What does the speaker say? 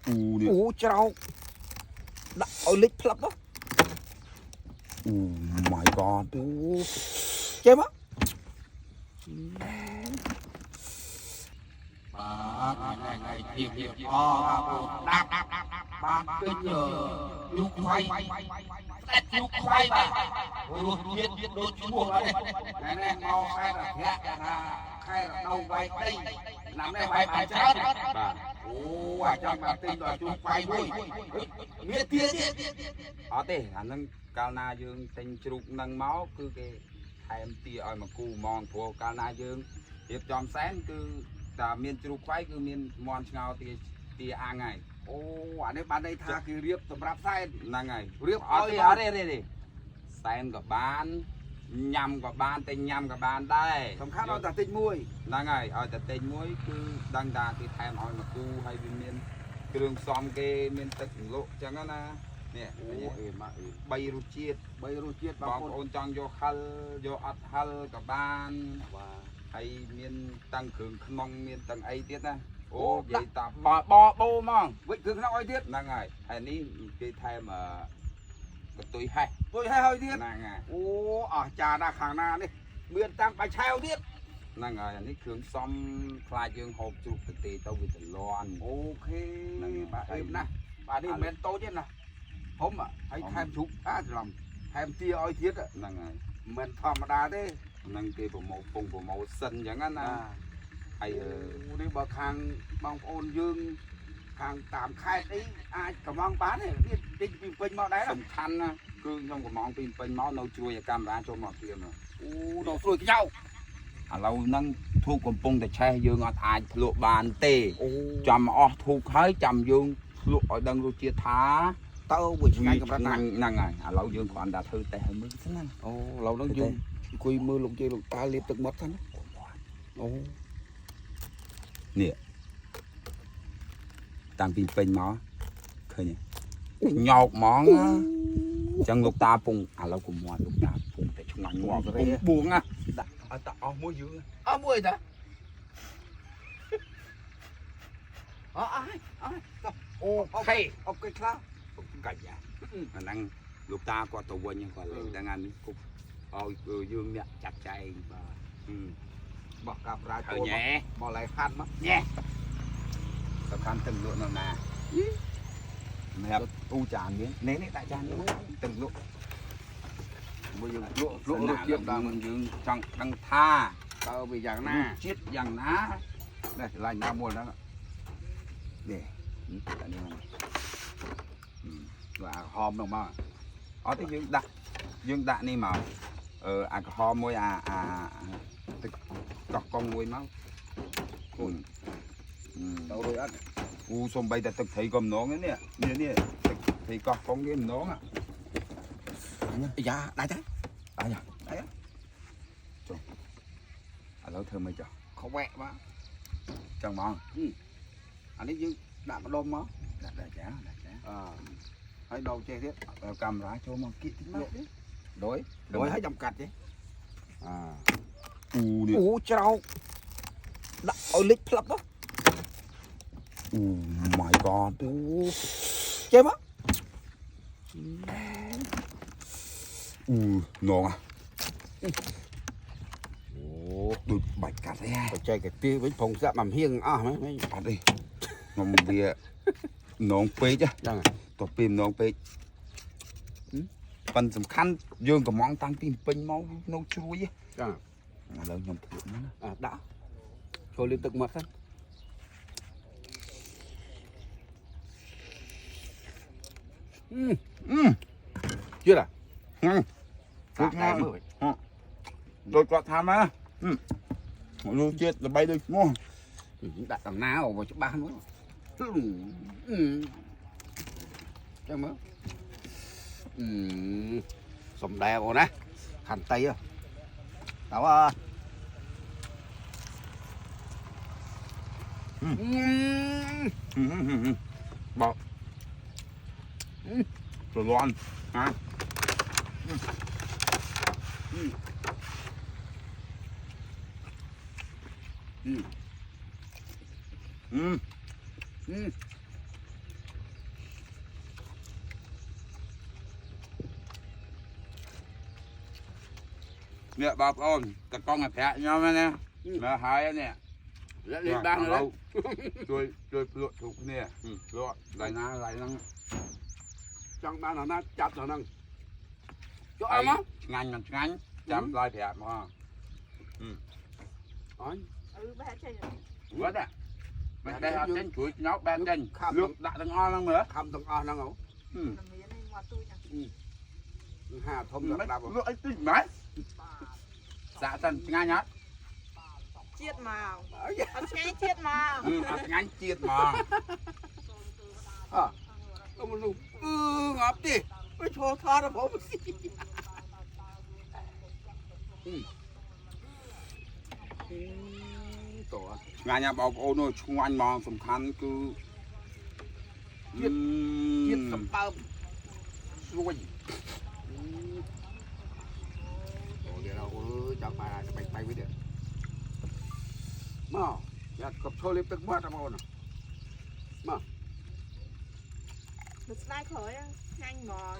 nè. Ủa trâu đã ôi lịch flop á. My God. Chơi mất. Ngày tiệc ba cái nhục khoai nhục khoai mà đột nhiên đột chuông đấy này mau khai là hẹn là khai là đâu bay đây làm này bay phải chết ô à trong bản tin là chúng khoai vui nghĩa kia Ở đây anh nâng cao na dương tình trục nâng máu cứ cái em tia ơi mà cù mòn của cao na dương hiệp tròn sáng cứ ta miền trục khoái cứ miền mòn ngao tia ăn ngày អូអានេះបានន័យថាគេរៀបសម្រាប់សែន ហ្នឹងហើយ រៀប អ ឲ្យ ត់ទេ បា អ ន ត់ទេសែនក៏បានញ៉ាំក៏បានតែញ៉ាំក៏បានដែរ សំខាន់ឲ្យតែតិចមួយ ហ្នឹងហើយឲ្យតែតែមួយគឺដឹងថាគេថែមឲ្យមកគូហើយវាមានគ្រឿងផ្សំគេមានទឹកលក់អញ្ចឹងណានេះ អូអេម៉ាក់អេ 3រសជាតិ 3រសជាតិ ប បង ង ប្អូន ប្អូនចង់យកហិលយកអត់ហិលក៏បាន បាទ ហើយមានតាំងគ្រឿងក្នុងមានតាំងអីទៀតណា អូ អូនិយាយតាបបបោហ្មង វិចគ្រឿងក្នុងឲ្យទៀត ហ្នឹងហើយហើយនេះគេថែមកន្ទុយហេះ ទួយឲ្យទៀត ហ្នឹងហើយ អូអស់ចាណាស់ខាងណានេះមានតាំងបាច់ឆាវទៀត ហ្នឹងហើយអានេះគ្រឿងផ្សំខ្លាចយើងហូបជ្រូកទៅទេទៅវាទលន់ អូខេបាទអេមណាស់បាទនេះមិនមែនតូចទេណាហុំហើយថែមជ្រូកច្រឡំថែមទាឲ្យទៀត ហ្នឹងហើយ មិនមែនធម្មតាទេ ហ្នឹងគេប្រម៉ូពងប្រម៉ូសិនអញ្ចឹងណាហើយ នេះបើខាងបងប្អូនយើងខាងតាមខេត្តអីអាចកំងបានទេវាតិចពីពេញមកដែរ សំខាន់ណាគឺខ្ញុំកំងពីពេញមកនៅជួយឲ្យកាមេរ៉ាចូលមកព្រាម អូដល់ស្រួយខ្ចៅ ឥឡូវហ្នឹងធូបកំពុងតែឆេះយើងអត់អាចភ្លក់បានទេ អូ ចាំអស់ធូបហើយចាំយើងភ្លក់ឲ្យដឹងរសជាតិថា តើវាឆ្ងាញ់កម្រិតណា ហ្នឹងហើយឥឡូវយើងគ្រាន់តែធ្វើតេស្តឲ្យមើលសិនណា អូឡូវហ្នឹងយើងអង្គុយមើលលោកយាយលោកតាលាបទឹកមាត់សិនអូ នេះតាំងពីពេញមកឃើញទេញោកហ្មងអញ្ចឹងលោកតាពងឥឡូវកុំមាត់លោកតាពងតែឆ្ងាញ់ងាប់ពងបួងណាដាក់ឲ្យតែអស់មួយយើង អស់មួយតាអស់អូខេអូខេខ្លះ កាច់អាហ្នឹងលោកតាគាត់ទៅវិញគាត់លេងដល់អានេះគប់ឲ្យយើងអ្នកចាត់ចែងបាទ បោះកាប់រាជ ហើយញ៉ែ មកឡៃហាត់មក ញ៉ែសំខាន់ទឹកលក់នៅណាសម្រាប់អ៊ូចាននេះនេះដាក់ចាននេះទឹកលក់ មួយយើងលក់រសជាតិដល់ យើងចង់ដឹងថា តើវាយ៉ាង ណា ណា ជាតិយ៉ាងណា នេះឡាញ់ណាមួយហ្នឹង នេះតែនេះ វាហមហ្នឹងមក អត់ទេយើងដាក់នេះមកអាក្រហមមួយអាទឹកកោះកុងមួយមកគូន ទៅរួយអត់ គូសំបីតែទឹកត្រីក៏ម្ដងនេះនេះទឹកត្រីកោះកុងនេះម្ដង យ៉ាដាច់ទេ ឥឡូវធ្វើមិនចុះ ខវែកមក ចឹងហ្មង អានេះយើងដាក់ម្ដុំមក ដាក់ចា ហើយដល់ចេះទៀត កាមេរ៉ាចូលមកគៀកតិចមក ដោយឲ្យចំកាត់ទេ Ủa trâu đã ôi lịch flop á. My God. Chơi mất. Ngon à. Đôi bạch cắt đấy. Phải chơi cái tia với phòng dạ mầm hiêng mấy Ở đây. Ngon bia. Ngon phê chứ. Đang Tổ phim ngon phê. Phần សំខាន់យើងកំងតាំងពីពេញមកនៅជ្រួយ ចា ឥឡូវខ្ញុំធ្វើហ្នឹង ដាក់ចូលលាបទឹកមាត់សិនជឿតា ដូចណាមើលដូចគាត់ថាមករសជាតិល្បីដូចឈ្មោះ ដាក់ដំណើរមកច្បាស់មើលចាំមើលសំដែងអូនណាខាន់តៃតើ បោកប្រលាន់ណា អ เนี่ยบอกโอนตะกองแผลยอมไหมเนี่ยมาหายเนี่ย แล้วเล่นบ้างเลย ช่วยปลุกถูกเนี่ยปลุกไหลน้ำไหลนั่ง จังบ้านหน้าจับหนัง chỗ ăn á ngành mình ngành chăm lai đẹp mà nói ba chơi quá đấy mình đây họ trên chuối nhóc bên trên nước đã từng on lắm nữa không từng on năng ngủ làm gì đây mà tôi chẳng hà thông được đạp nước ấy tí mấy dạ chân ngay nhá chiết màu ăn ngay chiết màu ngành chiết mà không có luôn ngọt điไม่โชว์ทอดนะผมตัว ngành nhà bảo ô nôi chung anh mong sầm khăn cứ ยึดสเปิร์มรวยเดี๋ยวเราจะไปวิเดียมาอยากกับโชว์ลิปตึกบ้านทำเอาหน่ะ được slide khỏi nhanh mò